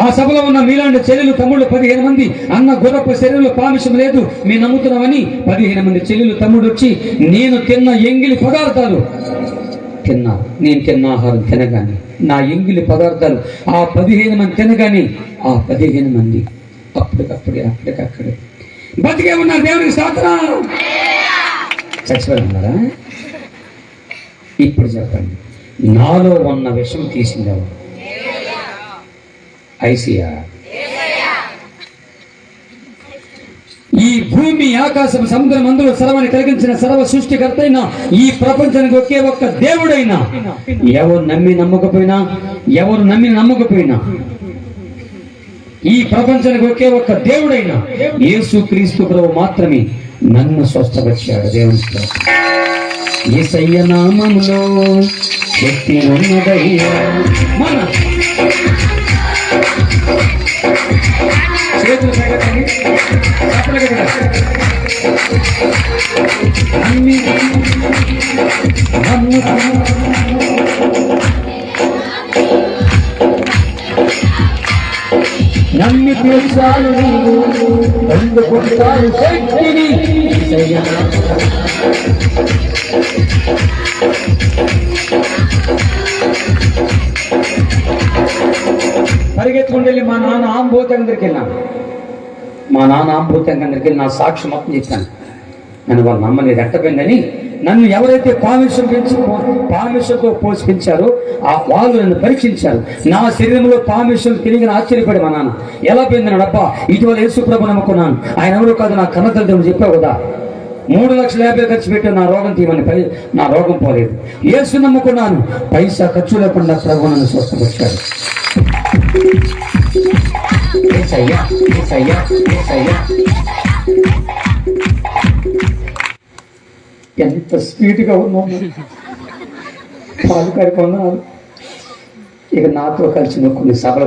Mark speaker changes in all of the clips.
Speaker 1: ఆ సభలో ఉన్న మీలాంటి చెల్లెలు తమ్ముళ్ళు 15 మంది, అన్న గుర్రపు శరీరంలో పామిషం లేదు మీ నమ్ముతున్నామని 15 మంది చెల్లెలు తమ్ముడు వచ్చి నేను తిన్న ఎంగిలి పదార్థాలు తిన్నారు. నేను తిన్న ఆహారం తినగానే నా ఎంగిలి పదార్థాలు ఆ 15 మంది తినగానే ఆ 15 మంది అప్పటికక్కడే బతికే ఉన్నారు. దేవునికి స్తోత్రం. చచ్చిపోయి ఉన్నారా? ఇప్పుడు చెప్పండి, నాలో ఉన్న విషం తీసిందెవరు? ఐసియా. ఈ భూమి ఆకాశం సముద్రం అందులో సర్వాన్ని కలిగించిన సర్వ సృష్టికర్త అయిన ఈ ప్రపంచానికి ఒకే ఒక్క దేవుడైనా ఎవరు నమ్మి నమ్మకపోయినా ఈ ప్రపంచానికి ఒకే ఒక్క దేవుడైనా యేసుక్రీస్తు ప్రభువు మాత్రమే నన్ను స్వస్థపరిచాడు. దేవుని స్తోత్రం. యేసయ్య నామములో శక్తి ఉన్నదయ్యా. మన చేతులు పైకెత్తండి. నమ్మి తీర్చాలు నీవు పొందుకుంటారు శక్తిని. పరిగెత్తుకుంటూ వెళ్ళి మా నాన్న ఆంబోతం దగ్గరికి వెళ్ళాను. నా సాక్షి మొత్తం చెప్పాను. నన్ను వాళ్ళు నమ్మని రెట్టపోయిందని నన్ను ఎవరైతే పామిషంతో పోషించారో ఆ వాళ్ళు నన్ను పరీక్షించారు. నా శరీరంలో పామిషం తిరిగి ఆశ్చర్యపడి మా నాన్న ఎలా పోయిందని డబ్బా ఇటీవల యేసుప్రభు నమ్ముకున్నాను. ఆయన ఎవరో కాదు నా కన్న తల్లిదండ్రులు చెప్పావు కదా, 3,50,000 ఖర్చు పెట్టి నా రోగం తీయమని. నా రోగం పోలేదు. యేసు నమ్ముకున్నాను, పైసా ఖర్చు లేకుండా ప్రభు నన్ను స్వస్థపరిచాడు. ఎంత స్వీట్గా ఉన్నాను. పాలు కడుకున్నాను. ఇక నాతో కలిసి నువ్వు కొన్ని సభలు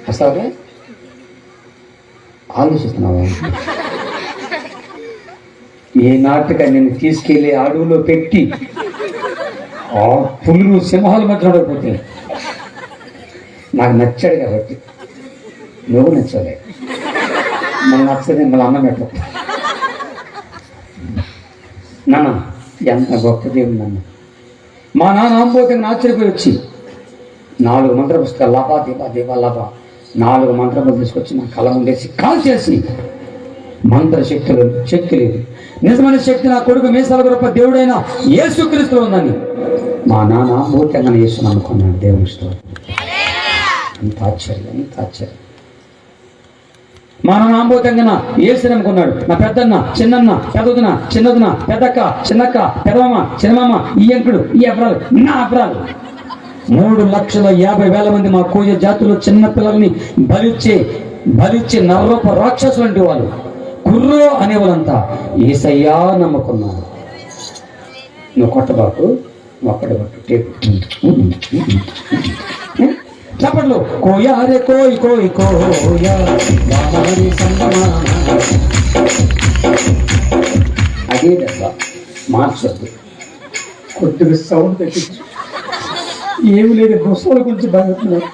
Speaker 1: వస్తావా? ఆలోచిస్తున్నావా? ఏ నాటిగా నేను తీసుకెళ్ళి అడవులో పెట్టి ఆ పులులు సింహాల మధ్య నడకపోతే నాకు నచ్చాడు కాబట్టి నువ్వు నచ్చలే. మళ్ళీ నచ్చదే మళ్ళీ అన్నం పెట్ట. నాన్న ఎంత గొప్ప దేవుడు నాన్న. మా నాన్న ఆంబోతంగా ఆశ్చర్యపోయి వచ్చి 4 మంత్ర పుస్తకాలు లాభా దీపా దీపా లాభా 4 మంత్రములు తీసుకొచ్చి నా కళ్ళ ముందేసి కాల్ చేసి మంత్ర శక్తి లేదు, నిజమైన శక్తి నా కొడుకు మీసాల గొప్ప దేవుడైన యేసుక్రీస్తులో ఉందని మా నాన్న ఆంబోతంగా యేసుని అనుకున్నాను. దేవుని స్తోత్రం. ఎంత ఆశ్చర్యం. మా నాన్న ఆంబోతంగా యేసుని అనుకున్నాడు. నా పెద్దన్న, చిన్నన్న, చిన్నదన, పెద్దక్క, చిన్నక్క, పెదమామ, చిన్నమామ, ఈ అంకుడు, ఈ అపరాలు, నా అపరాలు 3,50,000 మంది మా కోయ జాతులు చిన్న పిల్లల్ని బలిచ్చే నరరూప రాక్షసులు అంటే వాళ్ళు కుర్రో అనేవాళ్ళంతా యేసయ్యా నమ్ముకున్నారు. నువ్వు కొట్టబాకు, ఒక్కడే కొట్టు టేపు చప్పట్లు. కోయారే కోయి కోయి కోయా అదే దెబ్బ మార్చొద్దు. కొద్దిగా సౌండ్ తెప్పించు. ఏమి లేదు, బుసలు గురించి బాగుతున్నారు.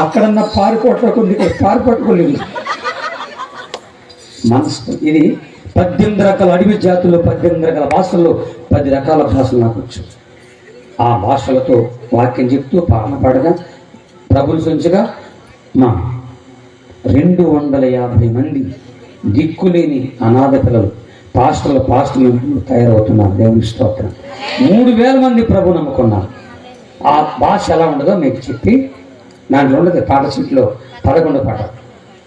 Speaker 1: అక్కడన్నా పారిపోట్లకుంది, ఇక్కడ పారిపోట్టుకోలేదు. మనసు ఇది 18 రకాల అడవి జాతుల్లో 18 రకాల భాషల్లో 10 రకాల భాషలు నాకు వచ్చు. ఆ భాషలతో వాక్యం చెప్తూ పాలన పాడగా ప్రభులు సంచగా మా 250 మంది దిక్కులేని అనాథ పిల్లలు పాస్టర్లు తయారవుతున్నారు. దేవుని స్తోత్రం. 3,000 మంది ప్రభు నమ్ముకున్నారు. ఆ భాష ఎలా ఉండదో మీకు చెప్పి దాంట్లో ఉండదు. పాట సీట్లో 11 పాట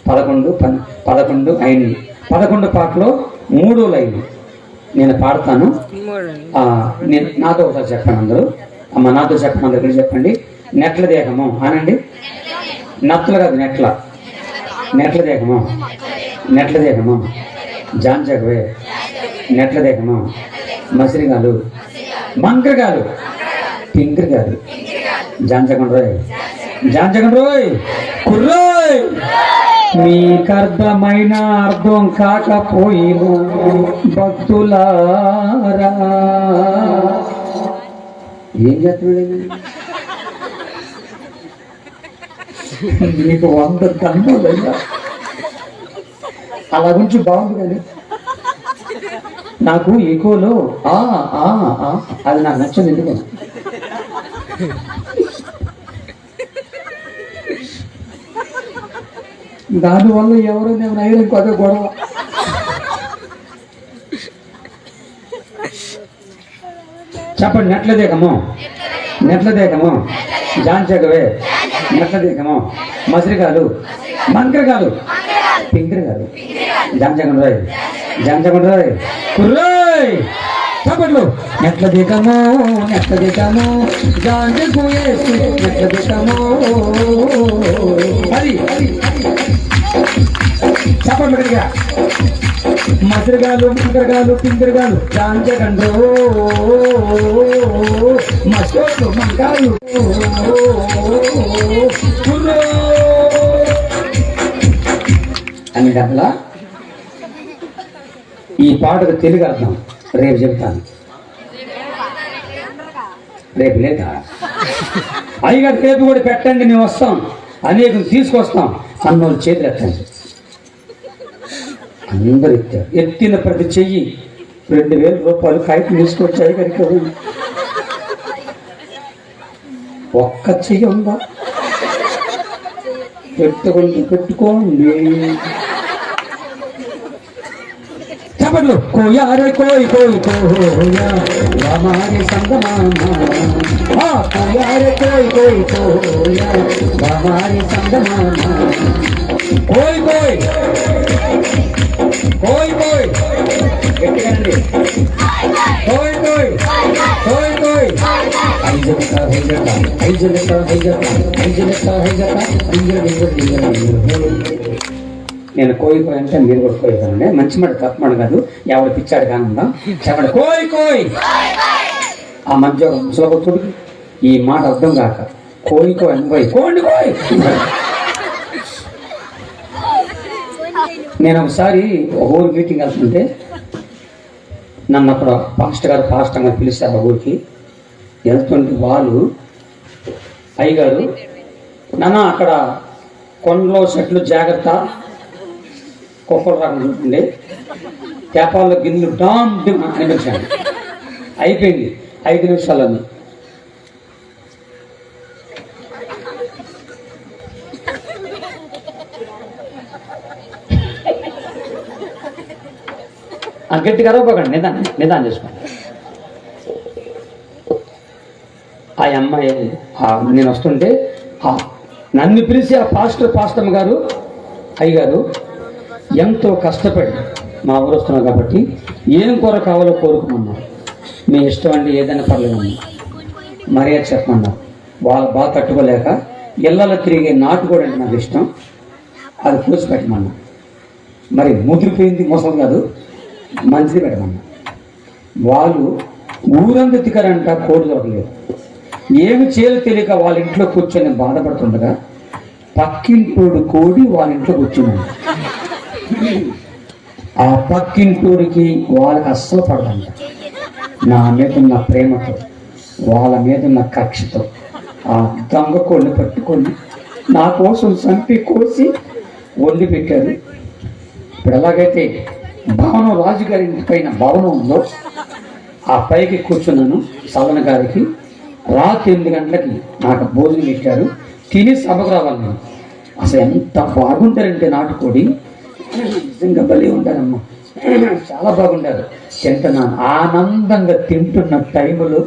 Speaker 1: 11 అయింది. 11 పాటలో 3వ లైన్ నేను పాడతాను. నేను నాతో ఒకసారి చెప్పండి అందరూ. అమ్మ నాతో చెప్పండి, అందరు చెప్పండి. నెట్ల దేహము అనండి. నత్తలు కాదు, నెట్ల దేహము జాంజగవే, నెట్ల దేహము మసిరిగాలు, మంకరగాలు, పింకరగాలు, జాంజగన్ రోయ్ కుర్రోయ్. మీకర్థమైన అర్థం కాకపోయిను భక్తులారా. ఏం చేస్తున్నాడు? నీకు 100 కన్నులయ్యా. అలా గురించి బాగుంది కానీ నాకు ఎక్కువలో అది నాకు నచ్చదు. ఎందుకు దానివల్ల ఎవరో నేను అయ్యడం కొత్త గొడవ. చెప్పండి. నెట్లదేకము జాంచగవే నెట్లదేకము మసిరిగాలు మంత్రగాలు పింకరిగాలు జాంచగండ్రాయ్ కుర్రాయ్. చెప్పట్లు. నెట్లదేకము జాంచగోయేసి నెట్లదేకము. అది చెప్పండి గట్టిగా. మసిరిగాలు మంకరగాలు పింకరిగాలు జాంచగండ్రో మస్కోట్లు మంకాలు అని అట్లా. ఈ పాటకు తెలుగు అర్థం రేపు చెప్తాను. రేపు లేదా అయ్యగారు రేపు కూడా పెట్టండి, మేము వస్తాం, అనేకం తీసుకొస్తాం అన్నోళ్ళు చేతులు ఎత్తండి. అందరు ఎత్తారు. ఎత్తిన ప్రతి చెయ్యి 2000 రూపాయలు కాగితం తీసుకొచ్చాయి. కనుక ఒక్క చెయ్యి ఉందా? పెట్టుకోండి. చెప్పట్లు. కోయారే కోయి కోయి కోయా హమారే సంగమామా. కోయారే కోయి కోయి కోయా హమారే సంగమామా. కోయి కోయి కోయి కోయి గట్టిగానండి. కోయి కోయి కోయి కోయి నేను కోయి కోయి అంటే మీరు కూడా కోయగలండి. మంచి మాట తప్పమాట కాదు. ఎవరు పిచ్చాడు కానుందా. చెప్పండి. కోయి కోయి. ఆ మధ్య ముసలబొత్తుడికి ఈ మాట అర్థం కాక కోయి కోయి అని కోండి కోయి. నేను ఒకసారి ఒక ఊరు మీటింగ్ వెళ్తుంటే నన్ను అక్కడ పాస్టర్ గారు పిలిచారు. ఆ ఊరికి వెళ్తుంటే వాళ్ళు అయ్యగారు, నాన్న అక్కడ కొండలో చెట్లు జాగ్రత్త, కుక్కలు రాకుండా చూడండి, చేపాల్లో గిన్నెలు డామ్ డిమ్ అనిపించాను. అయిపోయింది 5 నిమిషాలని. గట్టిగా అరవకండి, నిదానం చేసుకోండి. ఆ అమ్మాయి నేను వస్తుంటే నన్ను పిలిచి ఆ పాస్టమ్ గారు, అయ్యగారు ఎంతో కష్టపడి మా ఊరు వస్తున్నాం కాబట్టి ఏం కూర కావాలో కోరుకున్నాను. మీ ఇష్టం అండి, ఏదైనా పర్లేదన్నా మర్యాద చెప్పమన్నారు. వాళ్ళు బాగా తట్టుకోలేక ఇళ్ళలో తిరిగే నాటుకోడు అంటే నాకు ఇష్టం, అది పూసి పెట్టమన్నా. మరి ముదిరిపోయింది మోసం కాదు, మంచిది పెట్టమన్నా. వాళ్ళు ఊరంతా తిక్కరంట, కోడి దొరకలేదు. ఏమి చేయాలో తెలియక వాళ్ళ ఇంట్లో కూర్చొని బాధపడుతుండగా పక్కింటోడు కోడి వాళ్ళ ఇంట్లో కూర్చున్నాడు. ఆ పక్కింటోడికి వాళ్ళకి అస్సలు పడదంట. నా మీద ఉన్న ప్రేమతో, వాళ్ళ మీద ఉన్న కక్షతో ఆ దొంగ కోడిని పట్టుకొని నా కోసం చంపి కోసి వండి పెట్టారు. ఇప్పుడు ఎలాగైతే భవనం, రాజుగారి ఇంటి పైన భవనం ఉందో ఆ పైకి కూర్చున్నాను. సవన గారికి రాత్రి 8 గంటలకి నాకు భోజనం పెట్టారు. తిని సభకు రావాలి నేను. అసలు ఎంత బాగుంటారంటే నాటుకోడి నిజంగా భలే ఉంటారమ్మా, చాలా బాగుంటారు. తింటున్నాను, ఆనందంగా తింటున్న టైంలో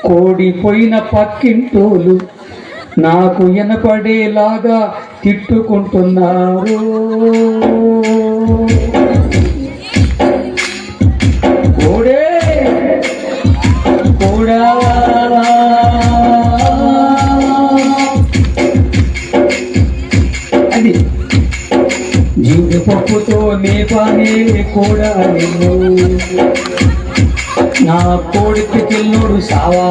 Speaker 1: కోడిపోయిన పక్కింటోలు నాకు వినపడేలాగా తిట్టుకుంటున్నారు. కోడే కోడా అది జీడిపప్పుతో మేపానే కూడా నిన్ను, నా కోడి పికిల్లోడు సావా,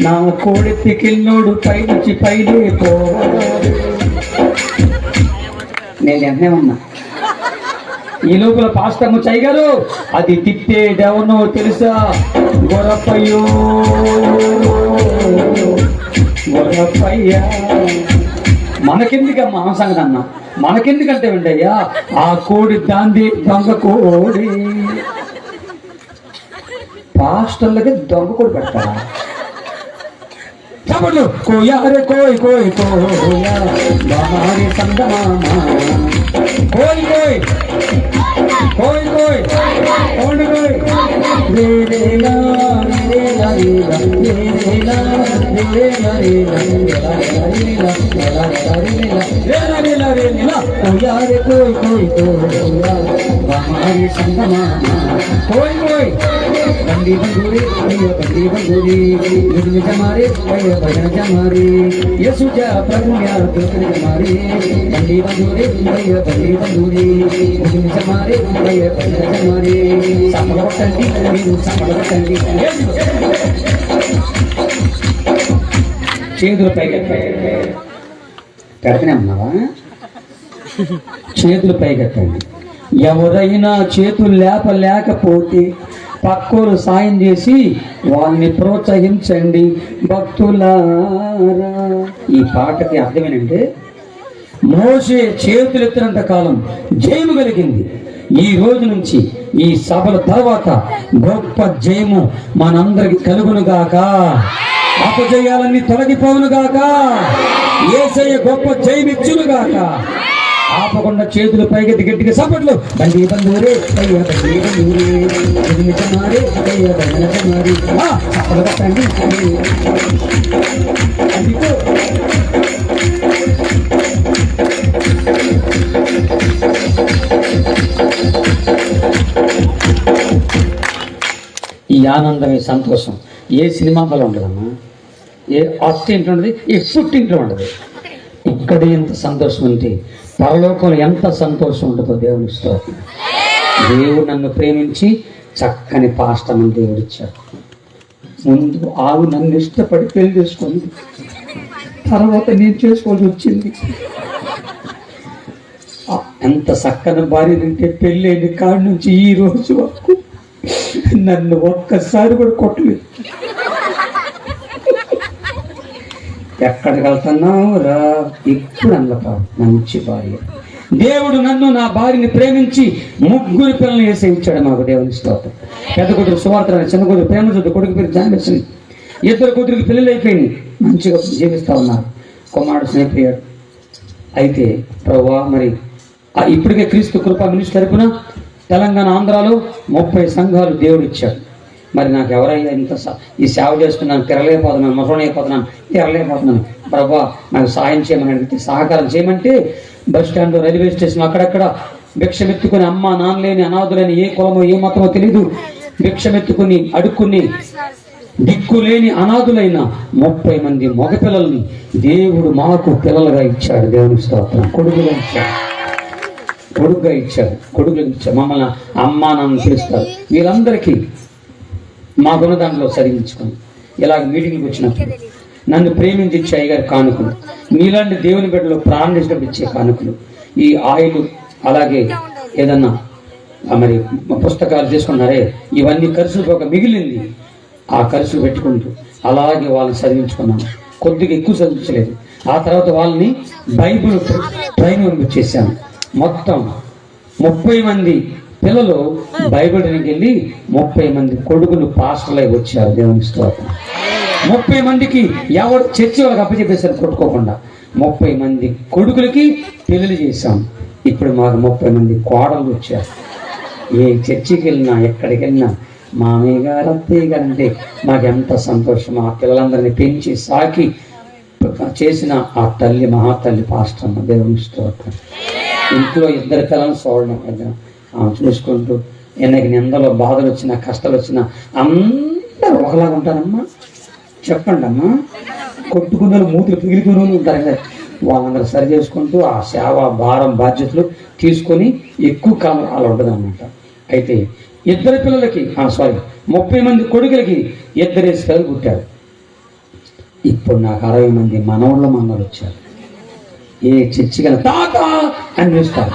Speaker 1: నా కోడి పికిల్లోడు పైనుంచి పైనే పోవాలి. నేను వెంటనే ఉన్నా. ఈ లోపల పాస్టర్ ముచ్చయ్య గారు, అది తిట్టేదెవనో తెలుసా? గొరపయ్యో వరపయ్యా. మనకెందుకమ్మా ఆ సంగతి అన్న, మనకెందుకంటే వెంటయ్యా ఆ కోడి దాంది దొంగ కోడి. పాస్టర్లకి దొంగ కోడి పెడతారా? చెప్పండి. కోయారే కోయ్ కోయ్ కోయా బామారి సందమామ కోయ్ కోయ్ కోయ్ కోయ్ కోడి కోయ్ రేరేలా రేరేలా రేరేలా రేరేలా రేరేలా రేరేలా కోయారే కోయ్ కోయ్ కోయా బామారి సందమామ కోయ్ కోయ్ बंदी बंदूरी भैया बंदी बंदूरी युद्ध जमारे भैया भजन जमारे यसु जा प्रभु यार दुर्ग जमारे बंदी बंदूरी भैया बंदी बंदूरी युद्ध जमारे भैया भजन जमारे समलवटंडी मीनु समलवटंडी చేతులు పైకి పెడతనే ఉన్నావా? చేతులు పైకెత్తండి. ఎవరైనా చేతులు లేకపోతే పక్కోరు సాయం చేసి వాళ్ళని ప్రోత్సహించండి భక్తులారా. ఈ పాటకి అర్థమేనంటే మోషే చేతులు ఎత్తినంత కాలం జయము కలిగింది. ఈ రోజు నుంచి ఈ సభల తర్వాత గొప్ప జయము మనందరికి కలుగును గాక. అపజయాలన్నీ తొలగిపోవును గాక. యేసయ్య గొప్ప జయమిచ్చును గాక. ఆపకుండా చేతులు పైకి గట్టిగా సపట్లు. బండి బంధూరే అయ్యా బండి బంధూరే నిజమారే అయ్యా బండి సపలు పట్టండి. ఈ ఆనందం, ఈ సంతోషం ఏ సినిమాలో ఉండదమ్మా, ఏ అత్త ఇంట్లో ఉండదు, ఏ పుట్టింట్లో ఉండదు. ఇక్కడే ఎంత సంతోషం ఉంటే పరలోకంలో ఎంత సంతోషం ఉంటుందో దేవుని స్తోత్రం. దేవుడు నన్ను ప్రేమించి చక్కని పాస్టర్ని దేవుడు ఇచ్చాడు. ముందు ఆవు నన్ను ఇష్టపడి పెళ్లి చేసుకుంది, తర్వాత నేను చేసుకోవాల్సి వచ్చింది. ఎంత చక్కని భార్య తింటే పెళ్ళైన కాడి నుంచి ఈ రోజు వరకు నన్ను ఒక్కసారి కూడా కొట్టలేదు. ఎక్కడికి వెళ్తున్నావు రా, ఇప్పుడు అన్నపా మంచి భార్య. దేవుడు నన్ను నా భార్యని ప్రేమించి 3 పిల్లల్ని వేసి ఇచ్చాడు మాకు. దేవుని స్తోత్రం. పెద్ద కూతురు సువార్త, చిన్న కూతురు ప్రేమ చూద్దు, కొడుకు పేరు జాన్వేషన్. 2 కూతురికి పిల్లలు అయిపోయింది, మంచిగా జీవిస్తూ ఉన్నారు. కుమారుడు స్నేహితుడు. అయితే ప్రభువా మరి ఇప్పటికే క్రీస్తు కృపా మినిస్టర్ తరపున తెలంగాణ ఆంధ్రాలో 30 సంఘాలు దేవుడు ఇచ్చాడు. మరి నాకు ఎవరైనా ఇంత ఈ సేవ చేస్తున్నాను, తిరగలేకపోతున్నాను, మొసలైపోతున్నాను, తిరగలేకపోతున్నాను, ప్రభా నాకు సాయం చేయమని అడిగితే, సహకారం చేయమంటే బస్ స్టాండ్, రైల్వే స్టేషన్ అక్కడక్కడ భిక్షమెత్తుకుని, అమ్మ నాన్నలేని అనాథులని, ఏ కులమో ఏ మతమో తెలీదు, భిక్షమెత్తుకుని అడుక్కుని దిక్కులేని అనాథులైన 30 మంది మగపిల్లల్ని దేవుడు మాకు పిల్లలుగా ఇచ్చాడు. దేవుని స్తోత్రం. కొడుకుగా ఇచ్చాడు, కొడుకుగా ఇచ్చాడు, కొడుకుగా ఇచ్చాడు. మమ్మల్ని అమ్మా నాన్న పిలుస్తారు. వీరందరికీ మాకున్న దాంట్లో చదివించుకొని ఇలాగ మీటింగ్కి వచ్చినప్పుడు నన్ను ప్రేమించి ఇచ్చే అయ్యగారి కానుకలు, మీలాంటి దేవుని బిడ్డలు ప్రారంభించినప్పుడు ఇచ్చే కానుకలు, ఈ ఆయిల్, అలాగే ఏదన్నా మరి పుస్తకాలు తీసుకున్నారే, ఇవన్నీ ఖర్చులు ఒక మిగిలింది. ఆ ఖర్చులు పెట్టుకుంటూ అలాగే వాళ్ళని చదివించుకున్నాను. కొద్దిగా ఎక్కువ చదివించలేదు. ఆ తర్వాత వాళ్ళని బైబిల్ ట్రైనింగ్ చేశాను. మొత్తం 30 మంది పిల్లలు బైబిల్కి వెళ్ళి 30 మంది కొడుకులు పాస్టర్లై వచ్చారు. దేవుని స్తోత్రం. 30 మందికి ఎవరు చర్చి వాళ్ళకి అప్పచెప్పేశారు కొట్టుకోకుండా. 30 మంది కొడుకులకి పెళ్లి చేశాం. ఇప్పుడు మాకు 30 మంది కోడలు వచ్చారు. ఏ చర్చికి వెళ్ళినా, ఎక్కడికి వెళ్ళినా మామయ్య గారు, అత్తయ్య గారు అంటే మాకు ఎంత సంతోషం. ఆ పిల్లలందరినీ పెంచి సాకి చేసిన ఆ తల్లి, మహాతల్లి పాస్టర్. దేవుని స్తోత్రం. ఇంట్లో 2 పిల్లలను చూడడం, చూసుకుంటూ ఎన్నకి నిందలో బాధలు వచ్చినా, కష్టాలు వచ్చినా అందరూ ఒకలాగా ఉంటారమ్మా. చెప్పండి అమ్మా, కొట్టుకున్న మూతులు పిగిలికుని ఉంటారు కదా, వాళ్ళందరూ సరి చేసుకుంటూ ఆ సేవ భారం బాధ్యతలు తీసుకొని ఎక్కువ కాలం అలా ఉండదు అన్నమాట. అయితే 2 పిల్లలకి 30 మంది కొడుకులకి 2 పిల్లలు పుట్టారు. ఇప్పుడు నాకు 60 మంది మనవళ్ళు వచ్చారు. ఏ చర్చికి తాత అని పిలుస్తారు.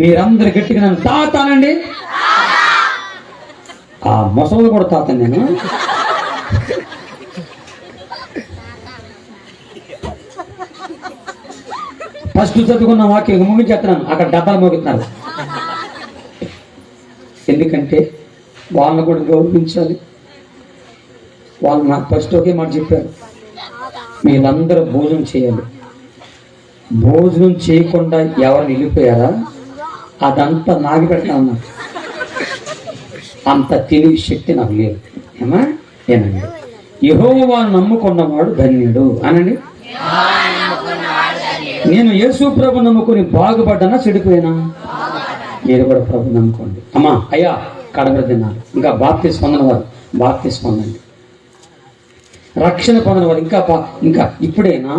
Speaker 1: మీరందరు గట్టిగా నన్ను తాత అనండి. ఆ ముసలు కూడా తాత. నేను ఫస్ట్ చదువుకున్న వాక్యం ముగించేస్తున్నాను, అక్కడ డబ్బాలు మోగుతున్నారు. ఎందుకంటే వాళ్ళని కూడా గౌరవించాలి. వాళ్ళు నాకు ఫస్ట్ ఒకే మాట చెప్పారు, మీరందరూ భోజనం చేయాలి. భోజనం చేయకుండా ఎవరు వెళ్ళిపోయారా అదంతా నాకు పెట్టా ఉన్నారు. అంత తెలివి శక్తి నాకు లేదు. ఏమా ఏనండి, యెహోవాను నమ్ముకున్నవాడు ధన్యుడు అనండి. నేను యేసు ప్రభు నమ్ముకుని బాగుపడ్డానా చెడిపోయినా? మీరు కూడా ప్రభు నమ్ముకోండి. అమ్మా అయ్యా కడబడి తిన్నారు, ఇంకా బాప్తిస్మం పొందిన వారు బాప్తిస్మం పొందండి. రక్షణ పొందిన వారు ఇంకా అప్పుడైనా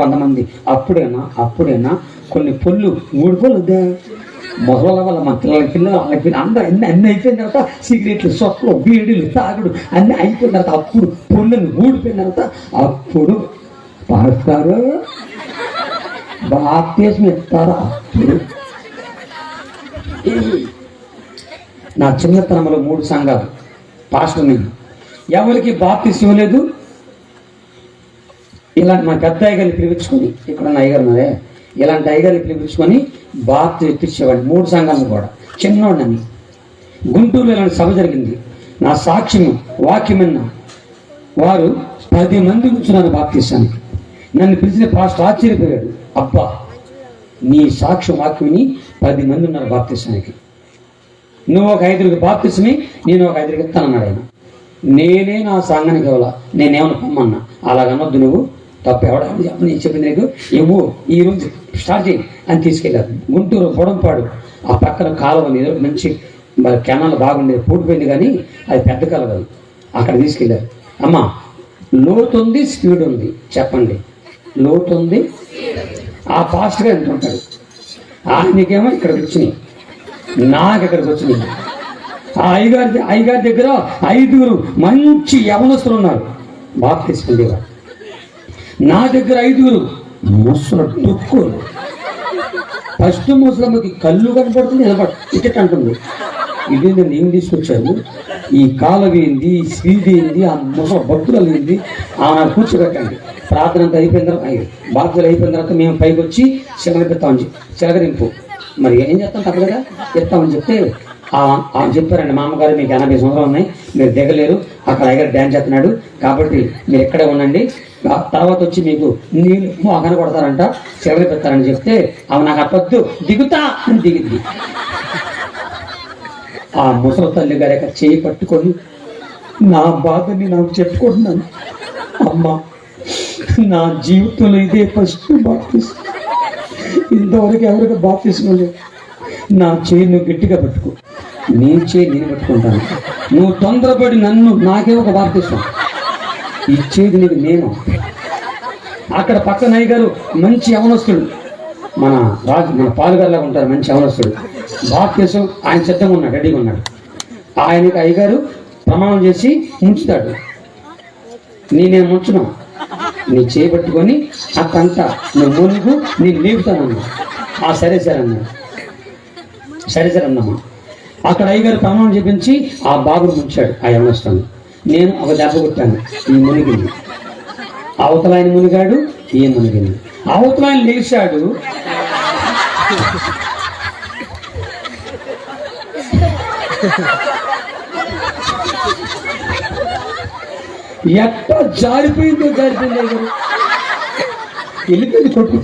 Speaker 1: కొంతమంది అప్పుడైనా కొన్ని పొల్లు 3 పొల్లు వద్దా మొదల వల్ల మన పిల్లలు అందరూ అన్నీ అయిపోయిన తర్వాత సిగరెట్లు సొట్లు బీడీలు తాగుడు అన్నీ అయిపోయిన తర్వాత అప్పుడు పొల్లుని ఊడిపోయిన తర్వాత అప్పుడు పాడతారు, బాప్తిస్మం ఇస్తారు. అప్పుడు నా చిన్నతనంలో 3 సంఘాలు పాస్టర్ నేను ఎవరికి బాప్తిస్మం ఇవ్వలేదు. ఇలాంటి మా పెద్ద అయ్యగారిని పిలిపించుకొని, ఇక్కడ ఉన్న అయ్యగారు ఉన్నారే, ఇలాంటి అయ్యగారిని పిలిపించుకొని బాప్తి ఇప్పించేవాడిని 3 సంఘాలను కూడా. చిన్నవాడిని. గుంటూరులో ఇలాంటి సభ జరిగింది. నా సాక్ష్యం వాక్యమన్న వారు 10 మంది కూర్చున్నారు బాప్తిస్తానికి. నన్ను పిలిచిన పాస్టర్ ఆశ్చర్యపోయాడు, అబ్బా నీ సాక్ష్యం వాక్యమని 10 మంది ఉన్నారు బాప్తిస్తానికి, నువ్వు ఒక 5 బాప్తిస్మి, నేను ఒక 5 ఇస్తానన్నాడు ఆయన. నేనే నా సంఘానికి ఇవ్వాల, నేనేమన్నా పొమ్మన్నా. అలాగనొద్దు, నువ్వు తప్పు ఎవడ నేను చెప్పింది నీకు ఇవ్వు, ఈ రోజు స్టార్ట్ చేయి అని తీసుకెళ్ళారు. గుంటూరు పొడంపాడు ఆ పక్కన కాలువ మంచి కెనాల్ బాగుండేది, పూడిపోయింది కానీ అది పెద్ద కాలువ అది. అక్కడ తీసుకెళ్ళారు. అమ్మ లోతు ఉంది, స్పీడ్ ఉంది, చెప్పండి లోతు ఉంది. ఆ ఫాస్ట్గా ఎంత ఉంటాడు, ఆయనకేమో ఇక్కడికి వచ్చినాయి, నాకు ఇక్కడికి వచ్చినాయి. ఆ అయ్యగారి దగ్గర 5 మంచి యవనస్తులు ఉన్నారు బాప్తిస్మం పొందేవారు. నా దగ్గర 5 ముసలు దుక్కులు. ఫస్ట్ ముసలమ్మకి కళ్ళు కనపడుతుంది, ఇటు అంటుంది, ఇదేంటి నేను తీసుకొచ్చాను, ఈ కాలం ఏంది, ఈ స్పీడ్ ఏంది, ఆ ముసలి భక్తులు ఏంది, ఆమె కూర్చోబెట్టండి. ప్రార్థన అంతా అయిపోయిన తర్వాత బాధ్యతలు అయిపోయిన తర్వాత మేము పైకి వచ్చి చిలకరిస్తామని చిలకరింపు మరి ఏం చేస్తాం తప్పదుగా చెప్తామని చెప్తే చెప్పారండి, మా అమ్మగారు మీకు 80 సంవత్సరాలు ఉన్నాయి, మీరు దిగలేరు, అక్కడ అయ్యగారు డ్యాన్స్ చేస్తున్నాడు కాబట్టి మీరు ఇక్కడే ఉండండి, తర్వాత వచ్చి మీకు నీళ్ళు మోకాన కొడతారంట, చివరి పెడతారని చెప్తే ఆమె నాకు అప్పొద్దు దిగుతా అని దిగిద్ది. ఆ ముసలి తల్లి గారి యొక్క చేయి పట్టుకొని నా బాధని నాకు చెప్పుకుంటున్నాను, అమ్మ నా జీవితంలో ఇదే ఫస్ట్ బాప్తిస్మం, ఇంతవరకు ఎవరికి బాప్తిస్మం లేదు. నా చేయి నువ్వు గట్టిగా పట్టుకో, నీ చేయి నేను పట్టుకుంటాను, నువ్వు తొందరపడి నాకే ఒక బాప్తిస్మం ఇచ్చేది నీకు నేను. అక్కడ పక్కన అయ్యగారు మంచి యవనస్తుడు, మన పాలుగారులాగా ఉంటారు, మంచి యవనస్తుడు. బాప్తిస్మం ఆయన సిద్ధంగా ఉన్నాడు, రెడీగా ఉన్నాడు. ఆయనకి అయ్యగారు ప్రమాణం చేసి ముంచుతాడు, నేనేం ముంచును, నీ చేపట్టుకొని అక్కంతా నువ్వు మునుగు నేను లేపుతానన్నా. సరే సరే అన్నాడు, సరే సరే అన్నమ్మా. అక్కడ అయ్యగారు ప్రమాణం చేపించి ఆ బాబును ముంచాడు ఆ యవనస్తుని. నేను ఒక దెబ్బ కొట్టాను, ఈ మునిగింది. అవతల ఆయన మునిగాడు, ఈ మునిగింది. అవతల ఆయన లేచాడు, ఎట్ట జారిపోయిందో వెళ్ళిపోయింది కొట్టు.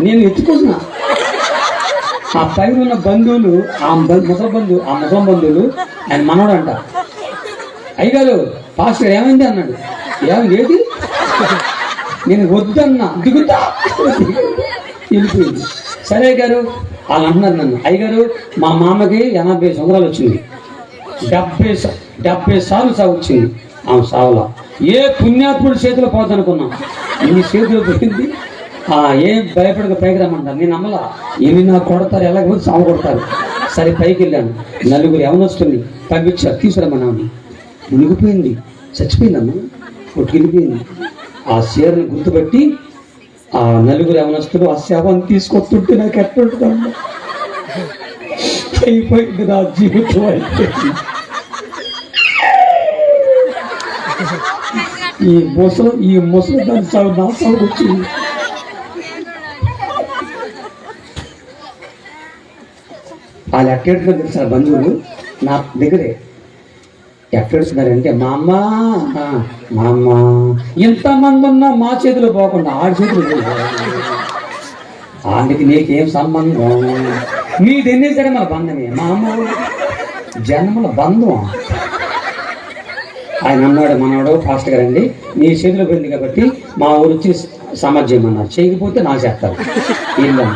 Speaker 1: నేను ఎత్తుకున్నా. ఆ పైన ఉన్న బంధువులు, ఆ ముసలి బంధువులు ఆయన మనోడు అంట. అయ్యగారు పాస్టర్ ఏమైంది అన్నాడు. ఏమైంది ఏది, నేను వద్దన్నా, దిగుతా, వెళ్ళిపోయింది. సరే గారు వాళ్ళు అంటున్నారు నన్ను, అయ్యగారు మా మామకి 80 సంవత్సరాలు వచ్చింది, 70 సార్లు సాగు వచ్చింది. ఆమె సావులా ఏ పుణ్యాత్ముడి చేతిలో పోదనుకున్నాం, ఈ చేతిలో పోయింది. ఏం భయపడక పైకి రమ్మంటారు, నేను నమ్మలా, ఏమి నాకు కొడతారు, ఎలాగో సాగు కొడతారు. సరే పైకి వెళ్ళాను, 4 యవనొస్తుంది పంపించారు, తీసుకురమ్మన్నామని. మునిగిపోయింది, చచ్చిపోయిందమ్మా, కొట్టుకెళ్ళిపోయింది. ఆ చీరని గుర్తుపెట్టి ఆ 4 యవనస్తులు ఆ శవాన్ని తీసుకొస్తుంటే నాకు ఎట్టుంటుందమ్మా, అయిపోయింది నా జీవితం, అయిపోయింది. ఈ ముసలి దాని సాగు నా సాగు వచ్చింది. వాళ్ళు ఎట్టేడుతున్నారు తెలుసా బంధువులు నా దగ్గరే ఎట్టేడుతున్నారంటే మా అమ్మ ఇంతమంది ఉన్నా మా చేతిలో పోకుండా ఆడి చేతులు ఆడికి నీకేం సంబంధం మీది ఎన్ని సరే మన బంధమే మా అమ్మ జన్మల బంధం. ఆయన అన్నాడు మనవాడు ఫాస్ట్ గారండి నీ చేతిలో పోయింది కాబట్టి మా ఊరు వచ్చి సమాజ్ చేయమన్నారు, చేయకపోతే నా చేస్తారు. వీళ్ళు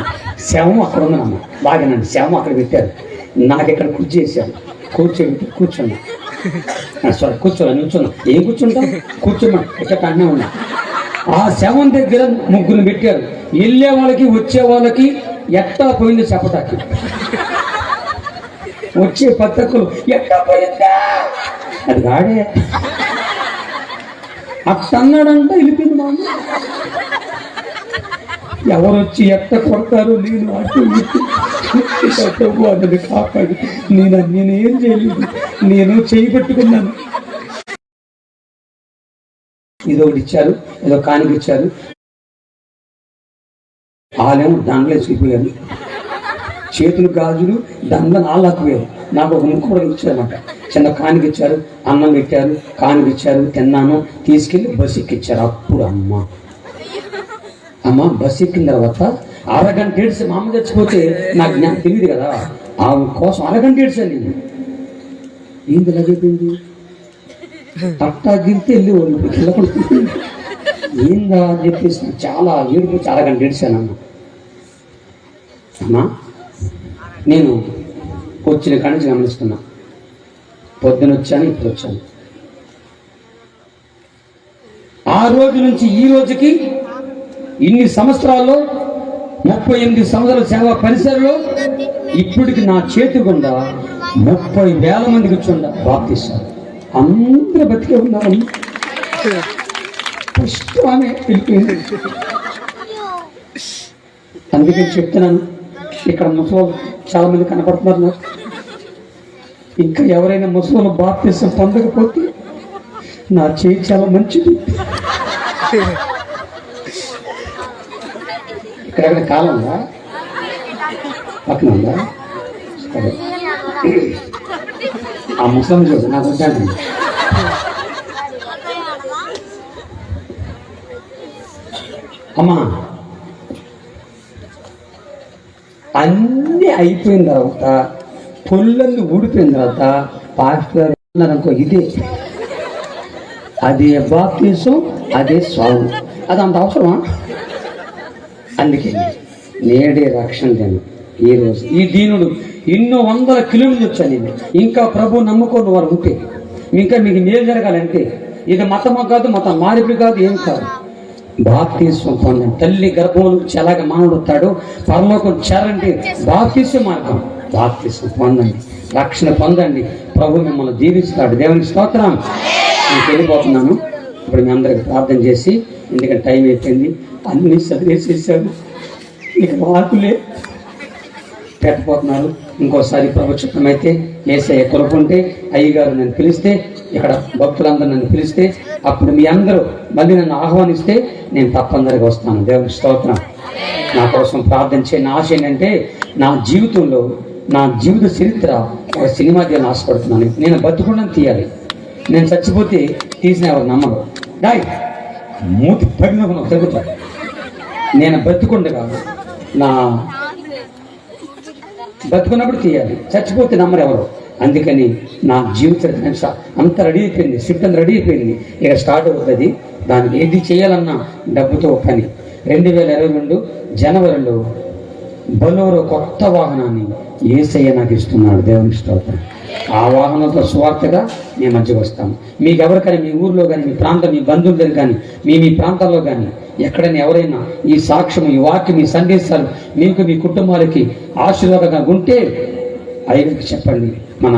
Speaker 1: శవం అక్కడ ఉందన్నమ్మ బాగానండి, శవం అక్కడ పెట్టారు, నాకు ఇక్కడ కుర్చీ చేశారు, కూర్చున్నా సారీ కూర్చోలే నిల్చున్నా, ఏం కూర్చుంటాం కూర్చున్నా ఇక్కడ అన్నీ ఉన్నా. ఆ శవం దగ్గర ముగ్గురు పెట్టారు, వెళ్ళే వాళ్ళకి వచ్చే వాళ్ళకి ఎట్టా పోయింది చెప్పటానికి. వచ్చే పత్రికలు ఎట్టా పోయిందా అది గాడే అట్టన్నాడంటే వెళ్ళిపోయింది మా అమ్మ. ఎవరు వచ్చి ఎట్ట కొడతారు నేను అటు అన్నది కాపాడు, నేనేం చేయలేదు, నేను చేయి పెట్టుకున్నాను. ఇదొకటి ఇచ్చారు, ఏదో కానికి ఇచ్చారు, వాళ్ళేమో దండలే చూపిపోయారు, చేతులు గాజులు దండలు నాళ్ళకుపోయారు. నాకు ఒక ముక్కు కూడా ఇచ్చారన్నమాట, చిన్న కానికి ఇచ్చారు, అన్నం పెట్టారు, కానికి ఇచ్చారు, తిన్నాను, తీసుకెళ్ళి బస్సు ఎక్కిచ్చారు. అప్పుడు అమ్మ బస్సు ఎక్కిన తర్వాత అరగంట ఏడ్చి మా అమ్మ చచ్చిపోతే నాకు తెలియదు కదా, ఆమె కోసం అరగంట ఏడ్చాను నేను. ఏంది ఇలా చెప్పింది తట్టాగిరితే వెళ్ళి వెళ్ళకూడదు ఏందా అని చెప్పేసి చాలా ఏడుపు అరగంట ఏడ్చాను. అమ్మా నేను వచ్చిన కాడి నుంచి గమనిస్తున్నా, పొద్దున వచ్చాను ఇప్పుడు వచ్చాను, ఆ రోజు నుంచి ఈ రోజుకి ఇన్ని సంవత్సరాల్లో 38 సంవత్సరాల సేవా పరిసరలో ఇప్పటికి నా చేతి గుండా 30,000 మందికి వచ్చి బాప్తిస్తారు. అందరూ బతికే ఉన్నారు. ఫస్ట్ ఆమె వెళ్ళిపోయింది. అందుకే చెప్తున్నాను, ఇక్కడ ముసలి చాలా మంది కనపడుతున్నారు నాకు. ఇంకా ఎవరైనా ముసలి బాప్తిసం పొందకపోతే నా చేయి చాలా మంచిది. ఇక్కడ కాలం ఉందా పక్కన ఉందా? సరే ఆ ముసలి చూడు నాకు వచ్చాను. అమ్మా అన్నీ అయిపోయిన తర్వాత పొల్లన్నీ ఊడిపోయిన తర్వాత పాస్టర్ అనుకో ఇదే అదే బాప్తిసం అదే స్వామి, అది అంత అవసరమా? అందుకే నేడే రక్షణ దినం ఈరోజు. ఈ దీనుడు ఎన్నో 100 కిలోమీటర్లు వచ్చాను నేను. ఇంకా ప్రభు నమ్ముకున్న వారు ఉంటే ఇంకా మీకు మేలు జరగాలంటే ఇది మతము కాదు, మతం మార్పు కాదు, ఏం కాదు. బాప్తిసం పొందండి. తల్లి గర్భం నుంచి ఎలాగ మానవుడు వస్తాడు పరలోకం చేరండి, బాప్తిసం మార్గం. బాప్తిసం పొందండి, రక్షణ పొందండి, ప్రభు మిమ్మల్ని దీవిస్తాడు. దేవునికి స్తోత్రం. నేను వెళ్ళిపోతున్నాను. ఇప్పుడు మీ అందరికి ప్రార్థన చేసి, ఎందుకంటే టైం అయిపోయింది, అన్ని చదివేసేసారు, ఇక మార్పులే పెట్టపోతున్నారు. ఇంకోసారి ప్రభు చిత్తమైతే ఏసయ్య కొలుపుంటే అయ్యగారు నన్ను పిలిస్తే, ఇక్కడ భక్తులందరూ నన్ను పిలిస్తే, అప్పుడు మీ అందరూ మళ్ళీ నన్ను ఆహ్వానిస్తే నేను తప్పనిసరిగా వస్తాను. దేవునికి స్తోత్రం. నా కోసం ప్రార్థన చేయని ఆశ ఏంటంటే నా జీవితంలో నా జీవిత చరిత్ర ఒక సినిమా తీయాలని ఆశపడుతున్నాను. నేను బతుకుండా తీయాలి, నేను చచ్చిపోతే తీసిన ఎవరు నమ్మరు. డాయ్ మూతి పడిన తిరుగుతారు. నేను బతుకుండగా నా బతుకున్నప్పుడు తీయాలి, చచ్చిపోతే నమ్మరు ఎవరు. అందుకని నా జీవిత అంత రెడీ అయిపోయింది, స్క్రిప్ట్ అంతా రెడీ అయిపోయింది, ఇక స్టార్ట్ అవుతుంది. దానికి ఏది చేయాలన్నా డబ్బుతో పని. 2022 జనవరిలో బొలోరో కొత్త వాహనాన్ని యేసయ్య నాకు ఇస్తున్నాడు. దేవునికి స్తోత్రం. ఆ వాహనంతో స్వార్థగా మేము మధ్యకు వస్తాము. మీకు ఎవరికైనా మీ ఊర్లో కానీ, మీ ప్రాంతం, మీ బంధువుల దగ్గర కానీ, మీ ప్రాంతాల్లో కానీ ఎక్కడైనా ఎవరైనా ఈ సాక్ష్యం, ఈ వాక్యం, ఈ సందేశాలు మీకు మీ కుటుంబాలకి ఆశీర్వాదంగా ఉంటే అయ్యకి చెప్పండి. మన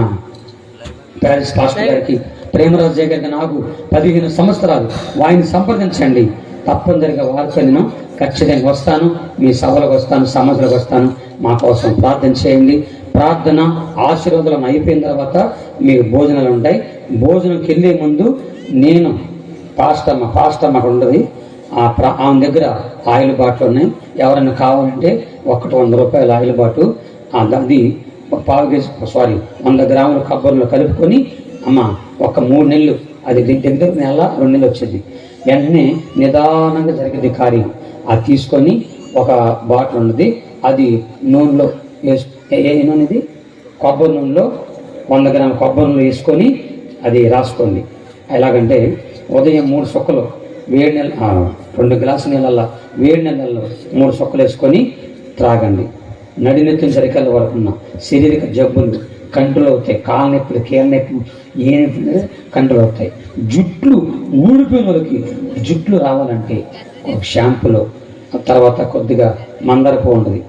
Speaker 1: ప్యారిస్ పాస్టర్ గారికి, ప్రేమరాజు గారికి, నాకు 15 సంవత్సరాలు వారిని సంప్రదించండి. తప్పనిసరిగా వారితో నేను ఖచ్చితంగా వస్తాను, మీ సభలకు వస్తాను, సమస్యలకు వస్తాను. మా కోసం ప్రార్థన చేయండి. ప్రార్థన ఆశీర్వాదం అయిపోయిన తర్వాత మీకు భోజనాలు ఉంటాయి. భోజనంకి వెళ్ళే ముందు నేను పాస్టమ్మ అక్కడ ఉండదు, ఆమె దగ్గర ఆయిల్ బాటిల్ ఉన్నాయి. ఎవరైనా కావాలంటే 100 రూపాయల ఆయిల్ బాటిల్, అది ఒక పావు కేజీ 100 గ్రాముల కొబ్బరిలో కలుపుకొని అమ్మ ఒక 3 నెలలు, అది దగ్గర నెల 2 నెలలు వచ్చేది. వెంటనే నిదానంగా జరిగేది కార్యం. అది తీసుకొని ఒక బాటిల్ ఉన్నది, అది నూనెలో ఏ నూనె ఇది కొబ్బరి నూనెలో 100 గ్రాముల కొబ్బరి నూనె వేసుకొని అది రాసుకోండి. ఎలాగంటే ఉదయం 3 చుక్కలు వేడి నీళ్ళ 2 గ్లాసు నీళ్ళల్లో వేడి నీళ్ళల్లో 3 చుక్కలు వేసుకొని త్రాగండి. నడినెత్తిన సరికల వరకు ఉన్న శారీరక జబ్బులు కంట్రోల్ అవుతాయి. కాళ్ళ నొప్పులు, కీళ్ళ నొప్పులు, ఏ నొప్పులు కంట్రోల్ అవుతాయి. జుట్లు ఊడిపోయిన వాళ్ళకి జుట్లు రావాలంటే ఒక షాంపులో, తర్వాత కొద్దిగా మందార పువ్వు ఉంటుంది,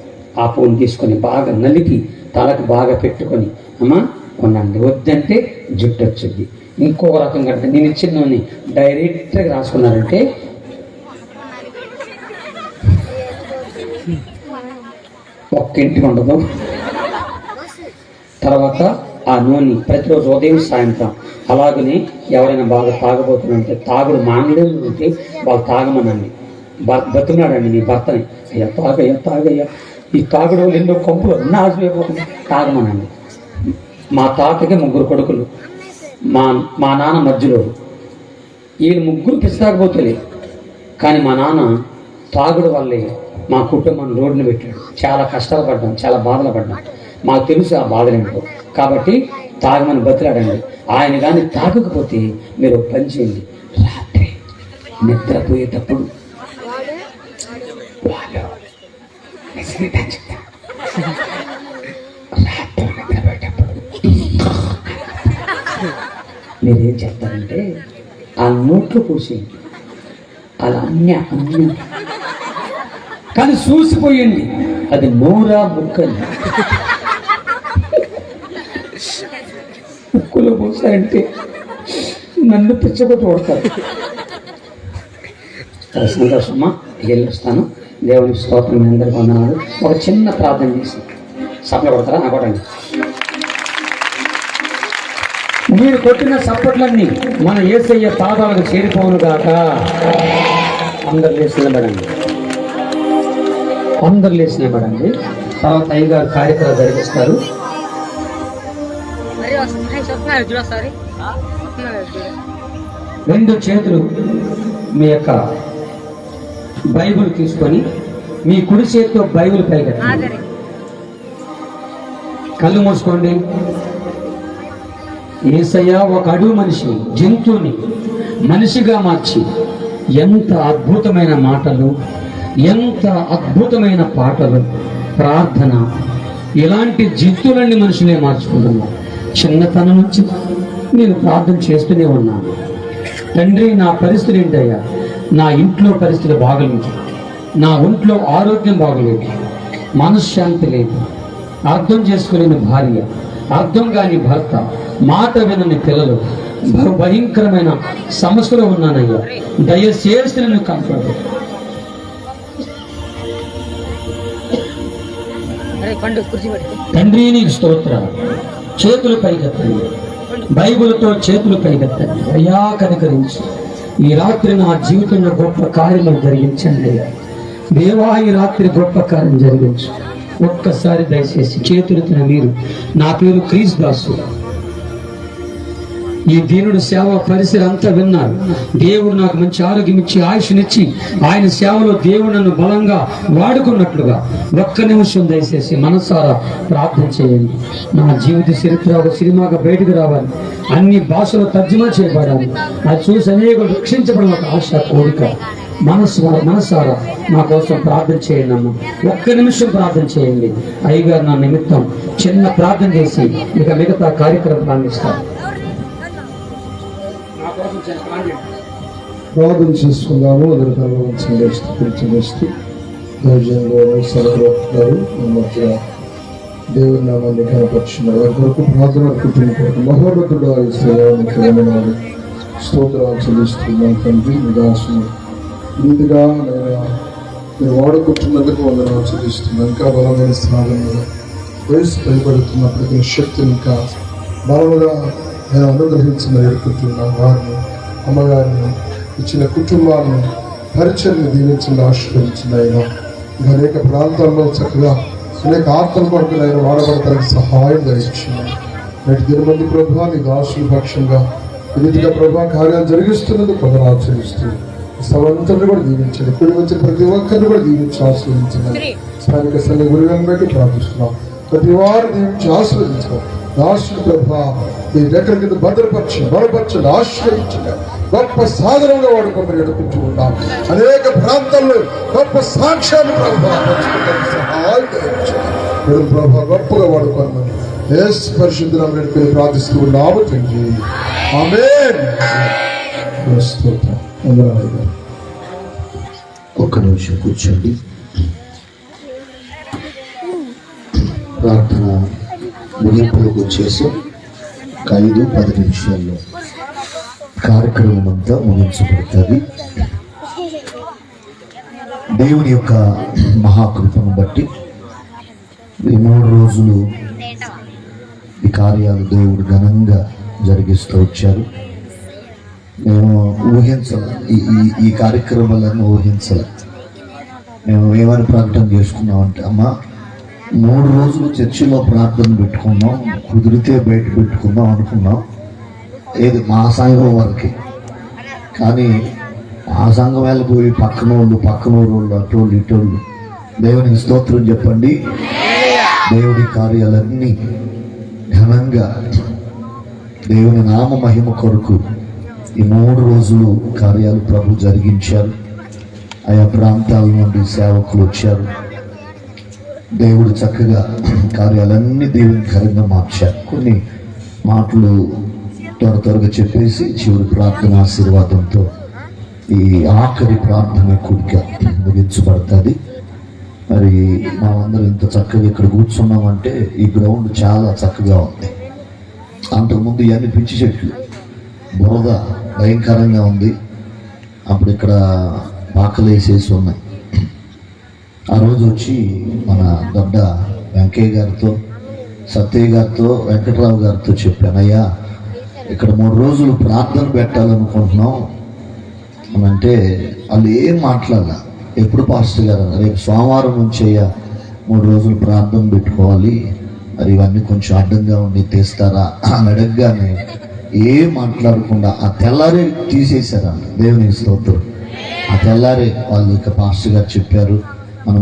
Speaker 1: ఆ పువ్వుని తీసుకొని బాగా నలిపి తలకు బాగా పెట్టుకొని అమ్మా ఉండండి. వద్దంటే జుట్టు వచ్చింది. ఇంకొక రకంగా అంటే నేను ఇచ్చిన నూనె డైరెక్ట్గా రాసుకున్నారంటే ఒక్కింటికి ఉండదు. తర్వాత ఆ నూనె ప్రతిరోజు ఉదయం సాయంత్రం అలాగనే ఎవరైనా బాగా తాగబోతుందంటే తాగుడు మాంగళ్యం ఉంటే వాళ్ళు తాగమనండి. బతున్నాడండి నీ భర్తని, అయ్యా తాగయ్యా ఈ తాగుడు ఎన్నో కొంపులు నాశనం అయిపోతుంది, తాగమనండి. మా తాతకి 3 కొడుకులు, మా నాన్న మధ్యలో. వీళ్ళు 3 పిస్తాకపోతలే, కానీ మా నాన్న తాగుడు వల్లే మా కుటుంబాన్ని రోడ్డున పెట్టాడు. చాలా కష్టాలు పడ్డాం, చాలా బాధలు పడ్డాం. మాకు తెలుసు ఆ బాధలేంటో. కాబట్టి తాగమని బతిలాడండి. ఆయన కానీ తాగకపోతే మీరు పని చేయండి, రాత్రి నిద్రపోయేటప్పుడు మీరేం చెప్తారంటే ఆ నోట్లో పోసేయండి, అలా అన్నీ కానీ చూసిపోయండి, అది నోరా ముక్కని ముక్కులో పోసారంటే నన్ను పిచ్చగొట్టు కొడతారు. చాలా సంతోషమ్మా, వెళ్ళొస్తాను. దేవునికి స్తోత్రం, మీ అందరికీ వందనాలు. ఒక చిన్న ప్రార్థన చేసి సప్ల కొడతారా? నా కొట్టండి. మీరు కొట్టిన సప్పట్లన్నీ మన యేసయ్య పాదాలకు చేరిపోను గాక. అందరు లేచి నిలబడండి, అందరు లేచి నిలబడండి. తర్వాత అయ్యగారు కార్యక్రమాలు జరిగిస్తారు. రెండు చేతులు మీ యొక్క బైబిల్ తీసుకొని మీ కుడి చేతితో బైబిల్ పైకెత్తండి. కళ్ళు మూసుకోండి. యేసయ్య ఒక అడుగు మనిషి, జంతువుని మనిషిగా మార్చి ఎంత అద్భుతమైన మాటలు, ఎంత అద్భుతమైన పాటలు, ప్రార్థన, ఇలాంటి జంతువులన్నీ మనుషులే మార్చుకుంటున్నాం. చిన్నతనం నుంచి నేను ప్రార్థన చేస్తూనే ఉన్నాను. తండ్రి, నా పరిస్థితి ఏంటయ్యా? నా ఇంట్లో పరిస్థితి బాగలేదు, నా ఒంట్లో ఆరోగ్యం బాగలేదు, మనశ్శాంతి లేదు, అర్థం చేసుకోలేని భార్య, అర్థం కాని భర్త, మాట వినని పిల్లలు, భయంకరమైన సమస్యలో ఉన్నానయ్యా. దయచేసి నన్ను కాపాడు. తండ్రి నీకు స్తోత్రాలు. చేతులు పైకెత్తండి, బైబిల్తో చేతులు పైకెత్తండి. అయ్యా కనికరించి ఈ రాత్రి నా జీవితంలో గొప్ప కార్యము జరిగించండి దేవా. ఈ రాత్రి గొప్ప కార్యం జరిగించు. ఒక్కసారి దయచేసి చేతులెత్తిన మీరు, నా పేరు క్రీస్ దాసు, ఈ దీనుడు సేవ పరిసర అంతా విన్నారు. దేవుడు నాకు మంచి ఆరోగ్యం ఇచ్చి ఆయుష్నిచ్చి ఆయన సేవలో దేవుడు నన్ను బలంగా వాడుకున్నట్లుగా ఒక్క నిమిషం దయచేసి మనసారా ప్రార్థన చేయండి. నా జీవిత చరిత్ర ఒక సినిమాగా బయటకు రావాలి, అన్ని భాషలు తర్జుమా చేయబడాలి, అది చూసి అనేకులు రక్షించబడిన ఒక ఆశ, కోరిక. మనసారా నా కోసం ప్రార్థన చేయండి అమ్మ. ఒక్క నిమిషం ప్రార్థన చేయండి. అయ్యగారు నా నిమిత్తం చిన్న ప్రార్థన చేసి ఇక మిగతా కార్యక్రమం ప్రారంభిస్తారు.
Speaker 2: ప్రార్థన చేసుకుందాము. స్థితిస్తూ మధ్య దేవుని నామాన్ని కనపరుచున్నారు. వారి కొరకు ప్రార్థన కుటుంబ కొరకు మహోన్నతుడు వందనాలు, స్తోత్రాలు చెల్లిస్తున్నాను తండ్రి. మీ దాసుని నీతిగా మీరు వాడుకుంటున్నందుకు వందనాలు చెల్లిస్తున్నాను. ఇంకా బలమైన స్థానంలో వయసు భయపడుతున్నప్పటికీ శక్తిని ఇంకా బలముగా నేను అనుగ్రహించమని ఎదుర్కొంటున్నాను. వారిని, అమ్మగారిని, ఇచ్చిన కుటుంబాన్ని, పరిచయని దీవించండి, ఆశీర్వదించండి. అయినా ఇక అనేక ప్రాంతాల్లో చక్కగా అనేక ఆత్మల కొరకు ఆయన వాడబడతానికి సహాయం దయచేయండి. నేటి దినమంది ప్రభు నీ దాసుల పక్షంగా ఈ రీతిగా ప్రభు కార్యాలు జరిగిస్తున్నందుకు కొందరు ఆచరిస్తూ సవంతుని కూడా దీవించండి. ఇప్పుడు వచ్చిన ప్రతి ఒక్కరిని కూడా దీవించి ఆశ్రయించండి. స్థానిక సంఘ గురువులను బట్టి ప్రార్థిస్తున్నాం. ప్రతి వారు దీవించి ఆశ్రయించడం దాసుని ప్రభా ఈ రెక్కల కింద బలపరచండి, ఆశ్రయించండి. గొప్ప సాధనంగా వాడుకోమని నడిపించుకుంటాం. అనేక ప్రాంతాల్లో గొప్ప సాక్ష్యాన్ని ప్రభా పంచుకోవడానికి సహాయం చేయించండి. ప్రభా గొప్పగా వాడుకోమని యేసు పరిశుద్ధ నామమున నడిపి ప్రార్థిస్తూ ఉన్నాము తండ్రి. ఆమేన్. స్తోత్రం. వందనాలు.
Speaker 3: ఒక్క నిమిషం కూర్చోండి. ప్రార్థన ముగింపులోకి వచ్చేసి 5-10 నిమిషాల్లో కార్యక్రమం అంతా ముగించబడుతుంది. దేవుని యొక్క మహాకృపను బట్టి ఈ 3 రోజులు ఈ కార్యాలు దేవుడు ఘనంగా జరిగిస్తూ వచ్చారు. మేము ఊహించాలి ఈ కార్యక్రమాలను ఊహించాలి. మేము ఏమని ప్రకటన చేసుకున్నామంటే, అమ్మ 3 రోజులు చర్చిలో ప్రార్థన పెట్టుకున్నాం, కుదిరితే బయట పెట్టుకుందాం అనుకున్నాం, ఏది మా సంఘం వరకు. కానీ ఆ సంఘం వెళ్ళిపోయి పక్కన ఊరోళ్ళు అటోళ్ళు ఇటోళ్ళు దేవునికి స్తోత్రం చెప్పండి. దేవుడి కార్యాలన్నీ ఘనంగా దేవుని నామ మహిమ కొరకు ఈ 3 రోజులు కార్యాలు ప్రభు జరిగించారు. ఆయా ప్రాంతాల నుండి సేవకులు వచ్చారు. దేవుడు చక్కగా కార్యాలన్నీ దేవునికరంగా మార్చారు. కొన్ని మాటలు త్వరగా చెప్పేసి చివరి ప్రార్థన ఆశీర్వాదంతో ఈ ఆఖరి ప్రార్థన కూడిక ముగించబడుతుంది. మరి మనమందరం ఇంత చక్కగా ఇక్కడ కూర్చున్నామంటే ఈ గ్రౌండ్ చాలా చక్కగా ఉంది. అంతకుముందు ఇవన్నీ పిచ్చి చెట్లు, బురద భయంకరంగా ఉంది. అప్పుడు ఇక్కడ పాకలు వేసేసి ఉన్నాయి. ఆ రోజు వచ్చి మన దొడ్డ వెంకయ్య గారితో, సత్యయ్య గారితో, వెంకటరావు గారితో చెప్పాను, అయ్యా ఇక్కడ 3 రోజులు ప్రార్థన పెట్టాలనుకుంటున్నాం అని అంటే వాళ్ళు ఏం మాట్లాడాల. ఎప్పుడు పాస్టర్ గారు రేపు సోమవారం నుంచి అయ్యా 3 రోజులు ప్రార్థన పెట్టుకోవాలి, మరి ఇవన్నీ కొంచెం అడ్డంగా ఉండి తీస్తారా అని అడగగానే ఏం మాట్లాడకుండా ఆ తెల్లారే తీసేశారంట. దేవునికి స్తోత్రం. ఆ తెల్లారే వాళ్ళు ఇక పాస్టర్ గారు చెప్పారు, మనం